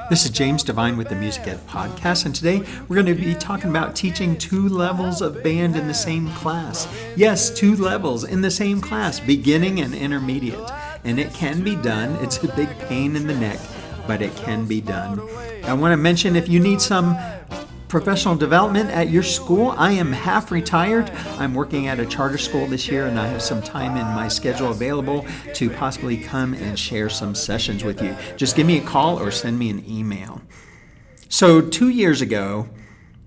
This is James Devine with the Music Ed Podcast, and today we're going to be talking about teaching 2 levels of band in the same class. Yes, 2 levels in the same class, beginning and intermediate. And it can be done. It's a big pain in the neck, but it can be done. I want to mention if you need some professional development at your school, I am half retired. I'm working at a charter school this year, and I have some time in my schedule available to possibly come and share some sessions with you. Just give me a call or send me an email. So 2 years ago,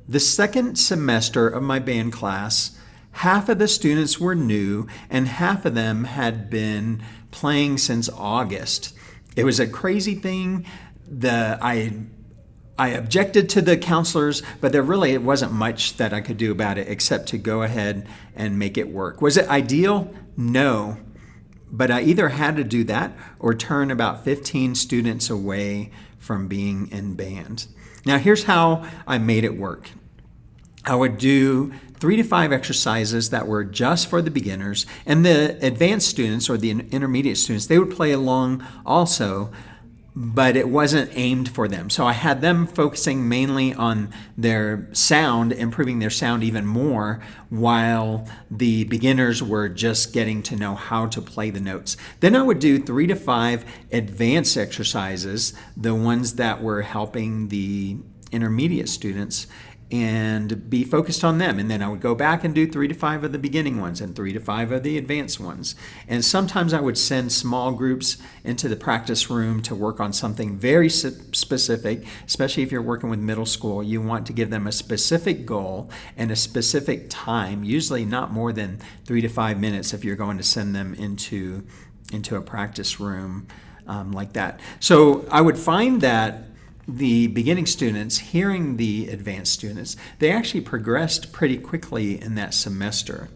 the second semester of my band class, half of the students were new and half of them had been playing since August. It was a crazy thing. I objected to the counselors, but it wasn't much that I could do about it except to go ahead and make it work. Was it ideal? No. But I either had to do that or turn about 15 students away from being in band. Now, here's how I made it work. I would do 3 to 5 exercises that were just for the beginners, and the advanced students or the intermediate students, they would play along also, but it wasn't aimed for them. So I had them focusing mainly on their sound, improving their sound even more, while the beginners were just getting to know how to play the notes. Then I would do 3 to 5 advanced exercises, the ones that were helping the intermediate students, and be focused on them. And then I would go back and do 3 to 5 of the beginning ones and 3 to 5 of the advanced ones. And sometimes I would send small groups into the practice room to work on something very specific, especially if you're working with middle school. You want to give them a specific goal and a specific time, usually not more than 3 to 5 minutes if you're going to send them into a practice room like that. So I would find that the beginning students, hearing the advanced students, they actually progressed pretty quickly in that semester.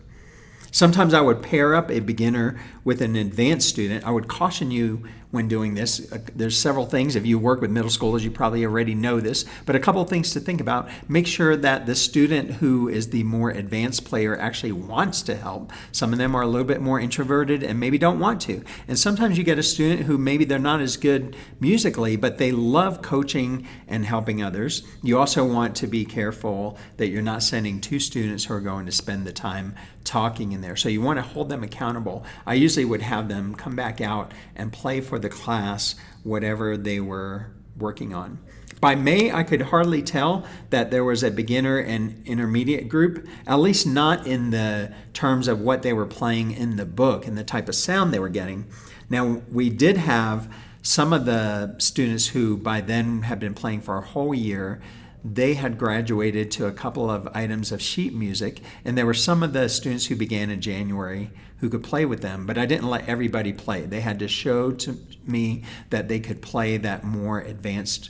Sometimes I would pair up a beginner with an advanced student. I would caution you when doing this. There's several things. If you work with middle schoolers, you probably already know this, but a couple of things to think about. Make sure that the student who is the more advanced player actually wants to help. Some of them are a little bit more introverted and maybe don't want to. And sometimes you get a student who maybe they're not as good musically, but they love coaching and helping others. You also want to be careful that you're not sending 2 students who are going to spend the time talking in there. So you want to hold them accountable. I usually would have them come back out and play for the class whatever they were working on. By May, I could hardly tell that there was a beginner and intermediate group, at least not in the terms of what they were playing in the book and the type of sound they were getting. Now, we did have some of the students who by then had been playing for a whole year. They had graduated to a couple of items of sheet music, and there were some of the students who began in January who could play with them, but I didn't let everybody play. They had to show to me that they could play that more advanced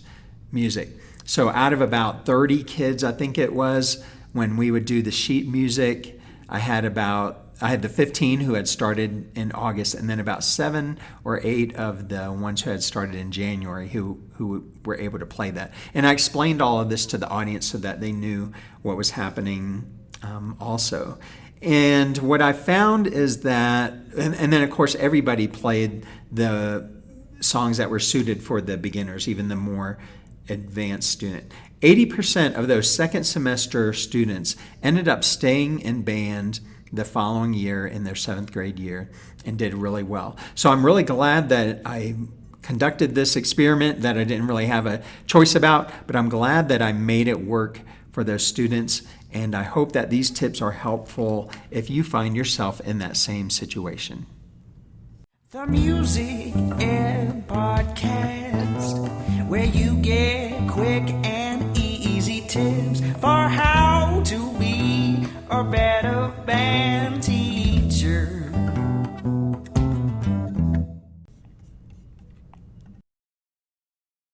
music. So out of about 30 kids, I think it was, when we would do the sheet music, I had the 15 who had started in August, and then about 7 or 8 of the ones who had started in January who were able to play that. And I explained all of this to the audience so that they knew what was happening also. And what I found is that, and then of course everybody played the songs that were suited for the beginners, even the more advanced student. 80% of those second semester students ended up staying in band the following year in their 7th grade year and did really well. So I'm really glad that I conducted this experiment that I didn't really have a choice about, but I'm glad that I made it work for those students, and I hope that these tips are helpful if you find yourself in that same situation. The Music Ed Podcast, where you get quick and easy tips for